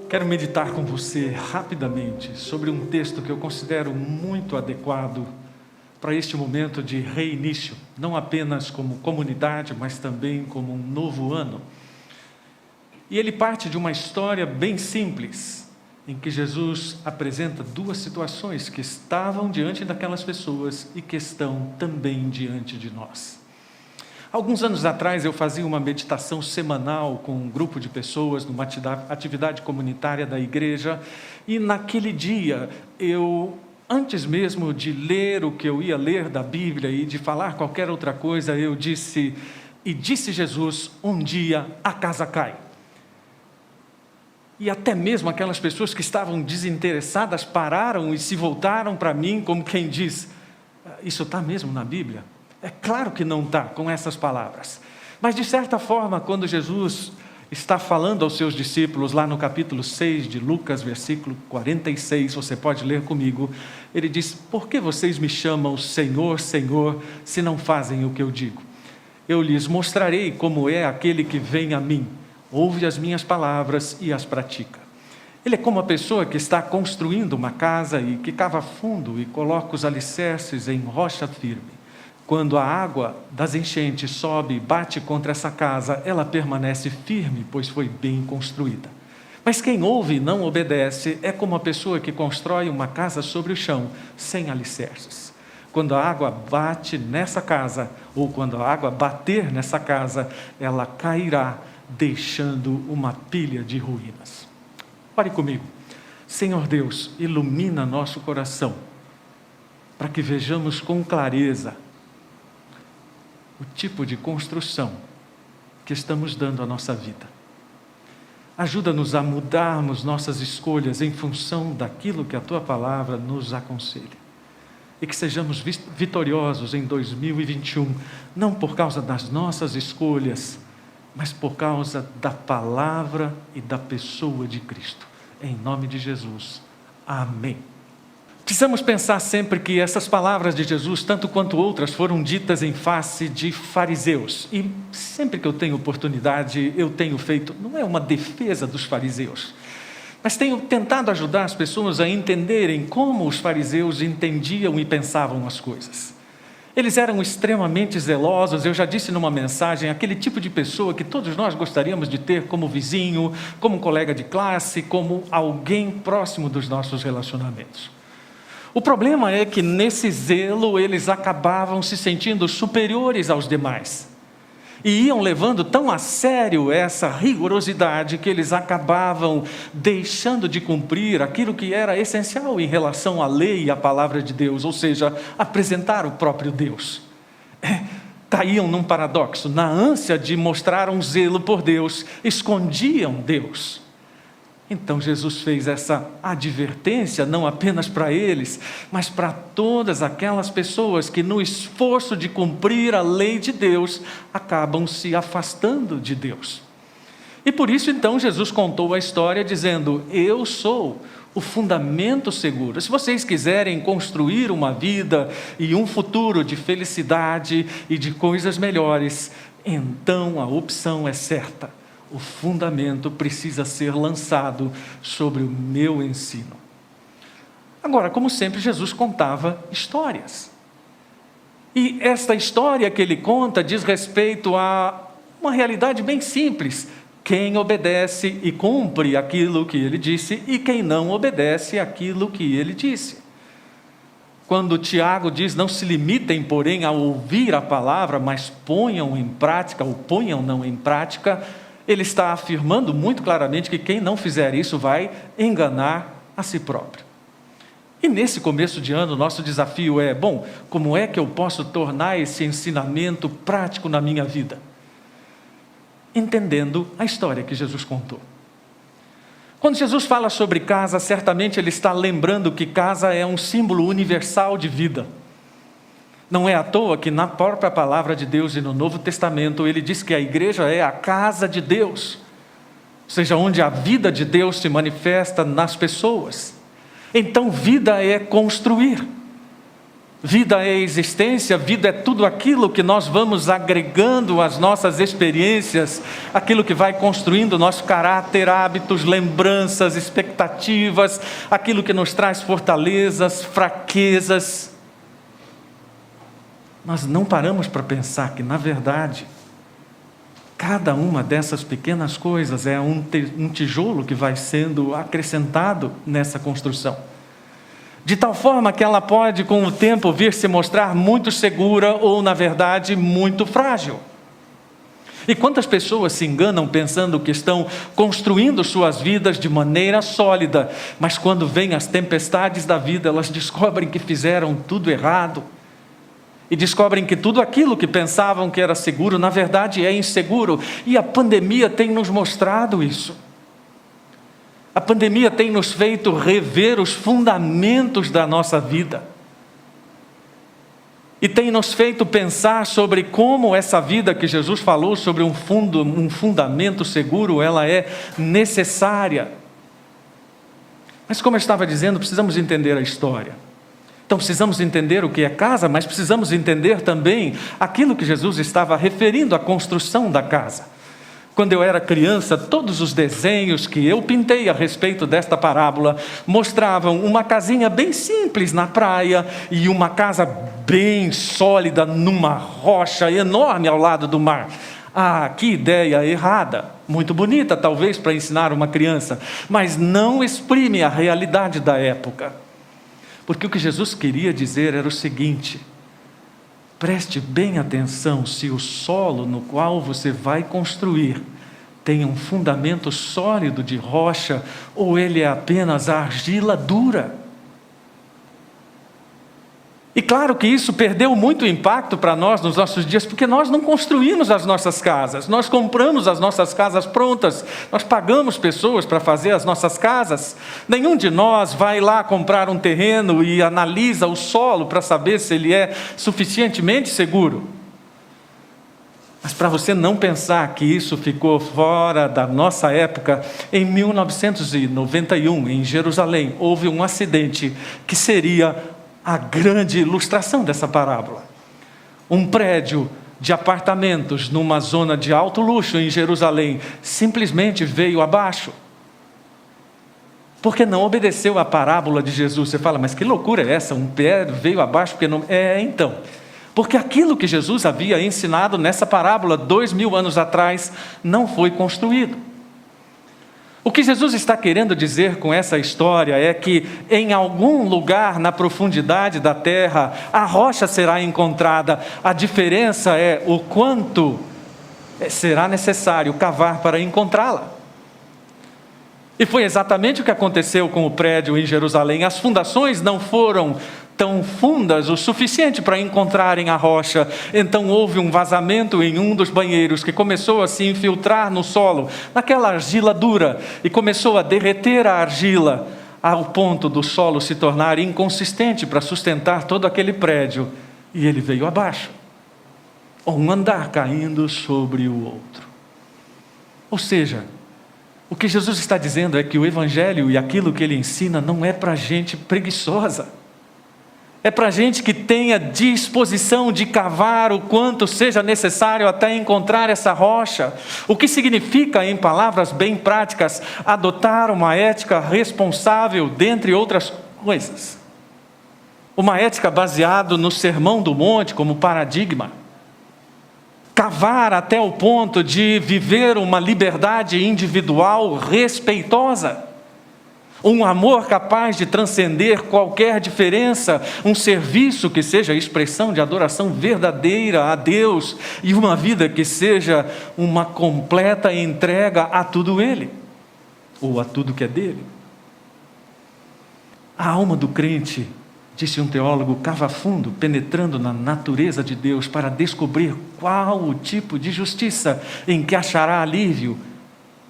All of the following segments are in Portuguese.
Quero meditar com você rapidamente sobre um texto que eu considero muito adequado para este momento de reinício, não apenas como comunidade, mas também como um novo ano. E ele parte de uma história bem simples, em que Jesus apresenta duas situações que estavam diante daquelas pessoas e que estão também diante de nós. Alguns anos atrás eu fazia uma meditação semanal com um grupo de pessoas numa atividade comunitária da igreja, e naquele dia antes mesmo de ler o que eu ia ler da Bíblia e de falar qualquer outra coisa, eu disse: e disse Jesus, um dia a casa cai. E até mesmo aquelas pessoas que estavam desinteressadas pararam e se voltaram para mim como quem diz: isso está mesmo na Bíblia? É claro que não está com essas palavras. Mas de certa forma, quando Jesus está falando aos seus discípulos, lá no capítulo 6 de Lucas, versículo 46, você pode ler comigo, ele diz: por que vocês me chamam Senhor, Senhor, se não fazem o que eu digo? Eu lhes mostrarei como é aquele que vem a mim, ouve as minhas palavras e as pratica. Ele é como a pessoa que está construindo uma casa e que cava fundo e coloca os alicerces em rocha firme. Quando a água das enchentes sobe e bate contra essa casa, ela permanece firme, pois foi bem construída. Mas quem ouve e não obedece é como a pessoa que constrói uma casa sobre o chão, sem alicerces. Quando a água bate nessa casa, ou quando a água bater nessa casa, ela cairá, deixando uma pilha de ruínas. Ore comigo. Senhor Deus, ilumina nosso coração, para que vejamos com clareza o tipo de construção que estamos dando à nossa vida. Ajuda-nos a mudarmos nossas escolhas em função daquilo que a Tua Palavra nos aconselha. E que sejamos vitoriosos em 2021, não por causa das nossas escolhas, mas por causa da Palavra e da pessoa de Cristo. Em nome de Jesus. Amém. Precisamos pensar sempre que essas palavras de Jesus, tanto quanto outras, foram ditas em face de fariseus. E sempre que eu tenho oportunidade, eu tenho feito, não é uma defesa dos fariseus, mas tenho tentado ajudar as pessoas a entenderem como os fariseus entendiam e pensavam as coisas. Eles eram extremamente zelosos, eu já disse numa mensagem, aquele tipo de pessoa que todos nós gostaríamos de ter como vizinho, como colega de classe, como alguém próximo dos nossos relacionamentos. O problema é que nesse zelo eles acabavam se sentindo superiores aos demais. E iam levando tão a sério essa rigorosidade que eles acabavam deixando de cumprir aquilo que era essencial em relação à lei e à palavra de Deus, ou seja, apresentar o próprio Deus. Caíam num paradoxo, na ânsia de mostrar um zelo por Deus, escondiam Deus. Então Jesus fez essa advertência não apenas para eles, mas para todas aquelas pessoas que no esforço de cumprir a lei de Deus, acabam se afastando de Deus. E por isso então Jesus contou a história dizendo: eu sou o fundamento seguro. Se vocês quiserem construir uma vida e um futuro de felicidade e de coisas melhores, então a opção é certa. O fundamento precisa ser lançado sobre o meu ensino. Agora, como sempre, Jesus contava histórias. E esta história que ele conta diz respeito a uma realidade bem simples. Quem obedece e cumpre aquilo que ele disse e quem não obedece aquilo que ele disse. Quando Tiago diz: não se limitem, porém, a ouvir a palavra, mas ponham em prática, ou ponham-não em prática, ele está afirmando muito claramente que quem não fizer isso vai enganar a si próprio. E nesse começo de ano, nosso desafio é: como é que eu posso tornar esse ensinamento prático na minha vida? Entendendo a história que Jesus contou. Quando Jesus fala sobre casa, certamente ele está lembrando que casa é um símbolo universal de vida. Não é à toa que na própria palavra de Deus e no Novo Testamento, ele diz que a igreja é a casa de Deus, ou seja, onde a vida de Deus se manifesta nas pessoas. Então, vida é construir. Vida é existência, vida é tudo aquilo que nós vamos agregando às nossas experiências, aquilo que vai construindo nosso caráter, hábitos, lembranças, expectativas, aquilo que nos traz fortalezas, fraquezas. Nós não paramos para pensar que, na verdade, cada uma dessas pequenas coisas é um tijolo que vai sendo acrescentado nessa construção. De tal forma que ela pode, com o tempo, vir se mostrar muito segura ou, na verdade, muito frágil. E quantas pessoas se enganam pensando que estão construindo suas vidas de maneira sólida, mas quando vêm as tempestades da vida, elas descobrem que fizeram tudo errado. E descobrem que tudo aquilo que pensavam que era seguro, na verdade é inseguro. E a pandemia tem nos mostrado isso. A pandemia tem nos feito rever os fundamentos da nossa vida. E tem nos feito pensar sobre como essa vida que Jesus falou, sobre um fundamento seguro, ela é necessária. Mas como eu estava dizendo, precisamos entender a história. Então precisamos entender o que é casa, mas precisamos entender também aquilo que Jesus estava referindo à construção da casa. Quando eu era criança, todos os desenhos que eu pintei a respeito desta parábola mostravam uma casinha bem simples na praia e uma casa bem sólida numa rocha enorme ao lado do mar. Ah, que ideia errada! Muito bonita, talvez, para ensinar uma criança, mas não exprime a realidade da época. Porque o que Jesus queria dizer era o seguinte: preste bem atenção se o solo no qual você vai construir tem um fundamento sólido de rocha ou ele é apenas argila dura. E claro que isso perdeu muito impacto para nós nos nossos dias, porque nós não construímos as nossas casas, nós compramos as nossas casas prontas, nós pagamos pessoas para fazer as nossas casas. Nenhum de nós vai lá comprar um terreno e analisa o solo para saber se ele é suficientemente seguro. Mas para você não pensar que isso ficou fora da nossa época, em 1991, em Jerusalém, houve um acidente que seria a grande ilustração dessa parábola. Um prédio de apartamentos numa zona de alto luxo em Jerusalém simplesmente veio abaixo. Porque não obedeceu à parábola de Jesus. Você fala, mas que loucura é essa? Um pé veio abaixo porque não... Então, porque aquilo que Jesus havia ensinado nessa parábola 2000 anos atrás não foi construído. O que Jesus está querendo dizer com essa história é que em algum lugar na profundidade da terra a rocha será encontrada. A diferença é o quanto será necessário cavar para encontrá-la. E foi exatamente o que aconteceu com o prédio em Jerusalém. As fundações não foram tão fundas o suficiente para encontrarem a rocha. Então houve um vazamento em um dos banheiros que começou a se infiltrar no solo, naquela argila dura, e começou a derreter a argila ao ponto do solo se tornar inconsistente para sustentar todo aquele prédio, e ele veio abaixo. Um andar caindo sobre o outro. Ou seja, o que Jesus está dizendo é que o Evangelho e aquilo que ele ensina não é para gente preguiçosa. É para gente que tenha disposição de cavar o quanto seja necessário até encontrar essa rocha. O que significa, em palavras bem práticas, adotar uma ética responsável, dentre outras coisas. Uma ética baseada no Sermão do Monte como paradigma. Cavar até o ponto de viver uma liberdade individual respeitosa. Um amor capaz de transcender qualquer diferença, um serviço que seja expressão de adoração verdadeira a Deus e uma vida que seja uma completa entrega a tudo Ele, ou a tudo que é dele. A alma do crente, disse um teólogo, cava fundo, penetrando na natureza de Deus para descobrir qual o tipo de justiça em que achará alívio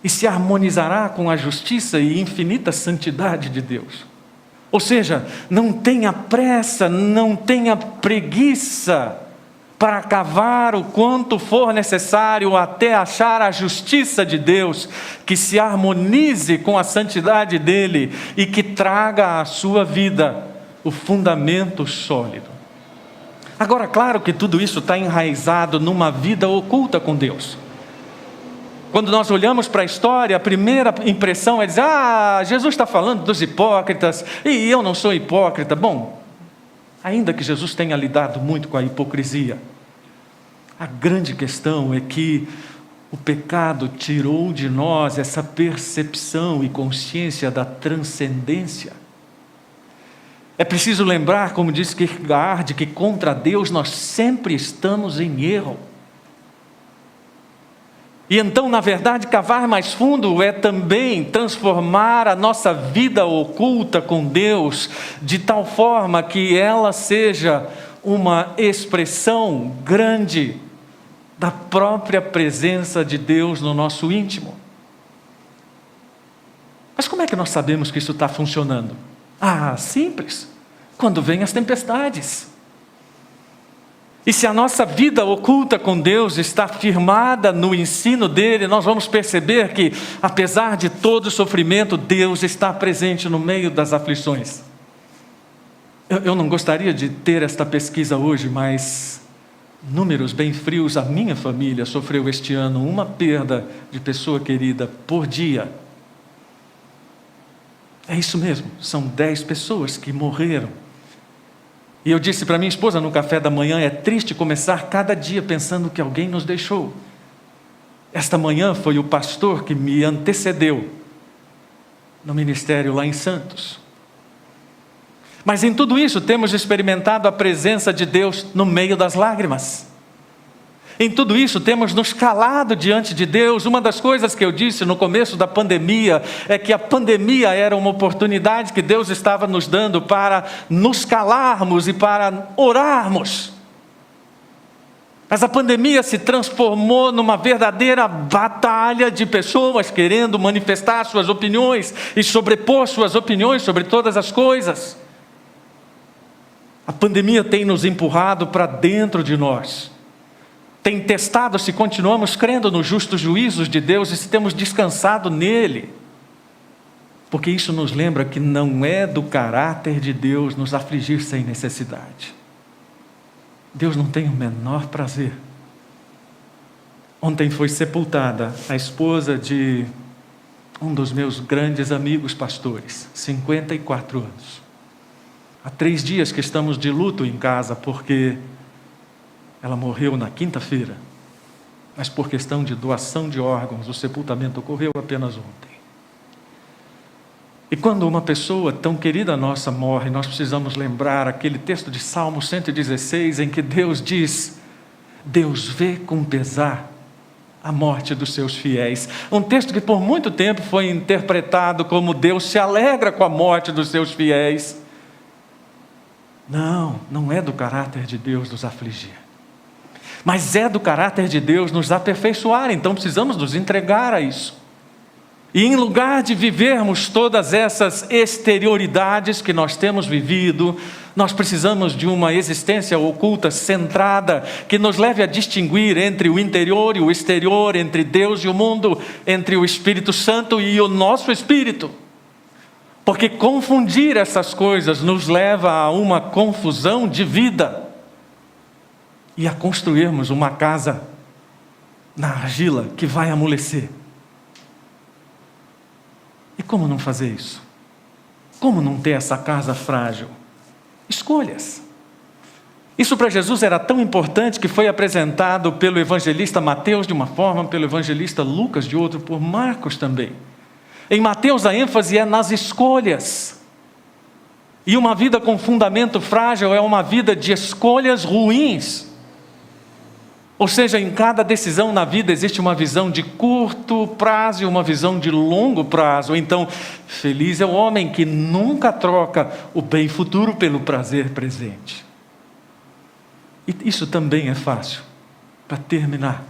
e se harmonizará com a justiça e infinita santidade de Deus. Ou seja, não tenha pressa, não tenha preguiça para cavar o quanto for necessário até achar a justiça de Deus, que se harmonize com a santidade dele e que traga à sua vida o fundamento sólido. Agora, claro que tudo isso está enraizado numa vida oculta com Deus. Quando nós olhamos para a história, a primeira impressão é dizer: Jesus está falando dos hipócritas, e eu não sou hipócrita. Bom, ainda que Jesus tenha lidado muito com a hipocrisia, a grande questão é que o pecado tirou de nós essa percepção e consciência da transcendência. É preciso lembrar, como diz Kierkegaard, que contra Deus nós sempre estamos em erro. E então, na verdade, cavar mais fundo é também transformar a nossa vida oculta com Deus de tal forma que ela seja uma expressão grande da própria presença de Deus no nosso íntimo. Mas como é que nós sabemos que isso está funcionando? Simples. Quando vêm as tempestades. E se a nossa vida oculta com Deus está firmada no ensino dele, nós vamos perceber que, apesar de todo o sofrimento, Deus está presente no meio das aflições. Eu não gostaria de ter esta pesquisa hoje, mas números bem frios, a minha família sofreu este ano uma perda de pessoa querida por dia. É isso mesmo, são 10 pessoas que morreram. E eu disse para minha esposa no café da manhã: é triste começar cada dia pensando que alguém nos deixou. Esta manhã foi o pastor que me antecedeu no ministério lá em Santos. Mas em tudo isso temos experimentado a presença de Deus no meio das lágrimas. Em tudo isso temos nos calado diante de Deus. Uma das coisas que eu disse no começo da pandemia é que a pandemia era uma oportunidade que Deus estava nos dando para nos calarmos e para orarmos. Mas a pandemia se transformou numa verdadeira batalha de pessoas querendo manifestar suas opiniões e sobrepor suas opiniões sobre todas as coisas. A pandemia tem nos empurrado para dentro de nós. Tem testado se continuamos crendo nos justos juízos de Deus e se temos descansado nele. Porque isso nos lembra que não é do caráter de Deus nos afligir sem necessidade. Deus não tem o menor prazer. Ontem foi sepultada a esposa de um dos meus grandes amigos pastores, 54 anos. Há 3 dias que estamos de luto em casa, porque ela morreu na quinta-feira, mas por questão de doação de órgãos, o sepultamento ocorreu apenas ontem. E quando uma pessoa tão querida nossa morre, nós precisamos lembrar aquele texto de Salmo 116, em que Deus diz: Deus vê com pesar a morte dos seus fiéis. Um texto que por muito tempo foi interpretado como Deus se alegra com a morte dos seus fiéis. Não é do caráter de Deus nos afligir. Mas é do caráter de Deus nos aperfeiçoar, então precisamos nos entregar a isso. E em lugar de vivermos todas essas exterioridades que nós temos vivido, nós precisamos de uma existência oculta, centrada, que nos leve a distinguir entre o interior e o exterior, entre Deus e o mundo, entre o Espírito Santo e o nosso espírito. Porque confundir essas coisas nos leva a uma confusão de vida e a construirmos uma casa na argila que vai amolecer. E como não fazer isso? Como não ter essa casa frágil? Escolhas. Isso para Jesus era tão importante que foi apresentado pelo evangelista Mateus de uma forma, pelo evangelista Lucas de outra, por Marcos também. Em Mateus a ênfase é nas escolhas. E uma vida com fundamento frágil é uma vida de escolhas ruins. Ou seja, em cada decisão na vida existe uma visão de curto prazo e uma visão de longo prazo. Então, feliz é o homem que nunca troca o bem futuro pelo prazer presente. E isso também é fácil. Para terminar,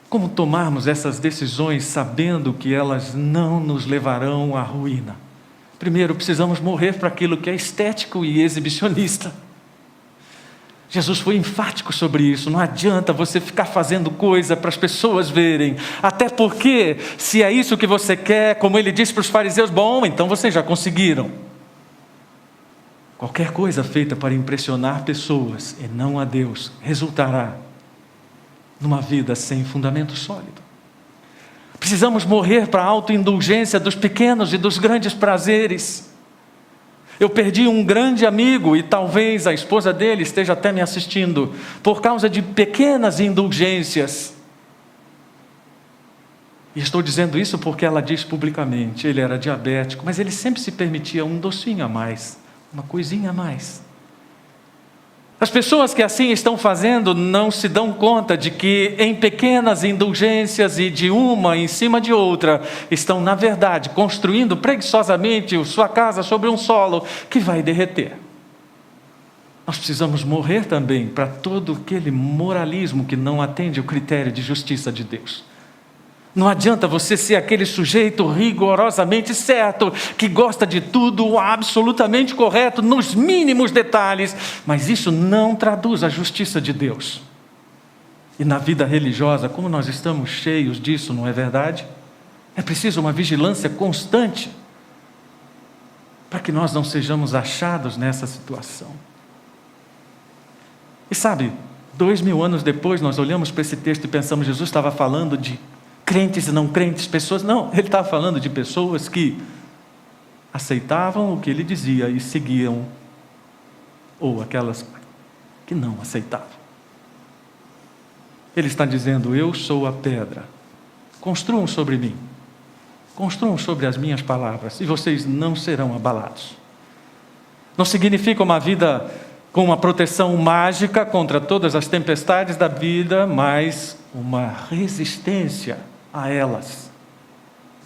como tomarmos essas decisões sabendo que elas não nos levarão à ruína? Primeiro, precisamos morrer para aquilo que é estético e exibicionista. Jesus foi enfático sobre isso. Não adianta você ficar fazendo coisa para as pessoas verem. Até porque, se é isso que você quer, como ele disse para os fariseus, bom, então vocês já conseguiram. Qualquer coisa feita para impressionar pessoas e não a Deus resultará numa vida sem fundamento sólido. Precisamos morrer para a autoindulgência dos pequenos e dos grandes prazeres. Eu perdi um grande amigo, e talvez a esposa dele esteja até me assistindo, por causa de pequenas indulgências. E estou dizendo isso porque ela diz publicamente, ele era diabético, mas ele sempre se permitia um docinho a mais, uma coisinha a mais. As pessoas que assim estão fazendo não se dão conta de que em pequenas indulgências e de uma em cima de outra, estão na verdade construindo preguiçosamente sua casa sobre um solo que vai derreter. Nós precisamos morrer também para todo aquele moralismo que não atende o critério de justiça de Deus. Não adianta você ser aquele sujeito rigorosamente certo, que gosta de tudo absolutamente correto, nos mínimos detalhes, mas isso não traduz a justiça de Deus. E na vida religiosa, como nós estamos cheios disso, não é verdade? É preciso uma vigilância constante, para que nós não sejamos achados nessa situação. E sabe, 2000 anos depois, nós olhamos para esse texto e pensamos, Jesus estava falando de crentes e não crentes, pessoas. Não, ele estava falando de pessoas que aceitavam o que ele dizia e seguiam, ou aquelas que não aceitavam. Ele está dizendo, eu sou a pedra, construam sobre mim, construam sobre as minhas palavras, e vocês não serão abalados. Não significa uma vida com uma proteção mágica contra todas as tempestades da vida, mas uma resistência a elas,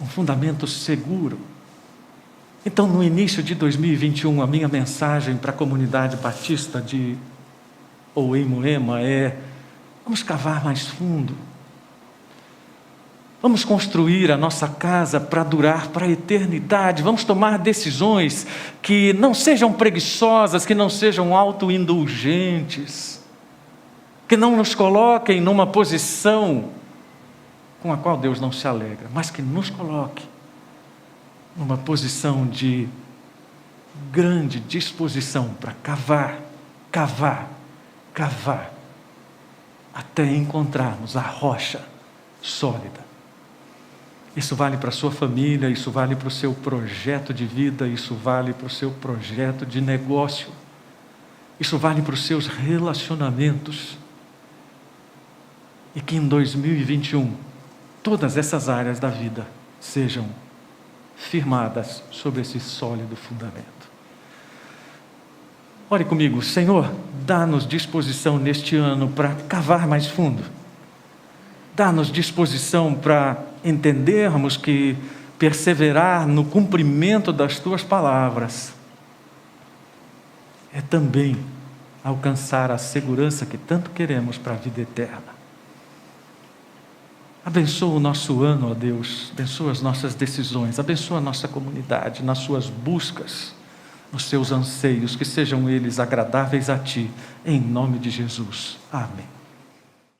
um fundamento seguro. Então, no início de 2021, a minha mensagem para a comunidade batista em Moema é: vamos cavar mais fundo, vamos construir a nossa casa para durar para a eternidade, vamos tomar decisões que não sejam preguiçosas, que não sejam autoindulgentes, que não nos coloquem numa posição com a qual Deus não se alegra, mas que nos coloque numa posição de grande disposição para cavar, até encontrarmos a rocha sólida. Isso vale para a sua família, isso vale para o seu projeto de vida, isso vale para o seu projeto de negócio, isso vale para os seus relacionamentos. E que em 2021, todas essas áreas da vida sejam firmadas sobre esse sólido fundamento. Ore comigo, Senhor, dá-nos disposição neste ano para cavar mais fundo. Dá-nos disposição para entendermos que perseverar no cumprimento das Tuas palavras é também alcançar a segurança que tanto queremos para a vida eterna. Abençoa o nosso ano, ó Deus, abençoa as nossas decisões, abençoa a nossa comunidade, nas suas buscas, nos seus anseios, que sejam eles agradáveis a Ti, em nome de Jesus. Amém.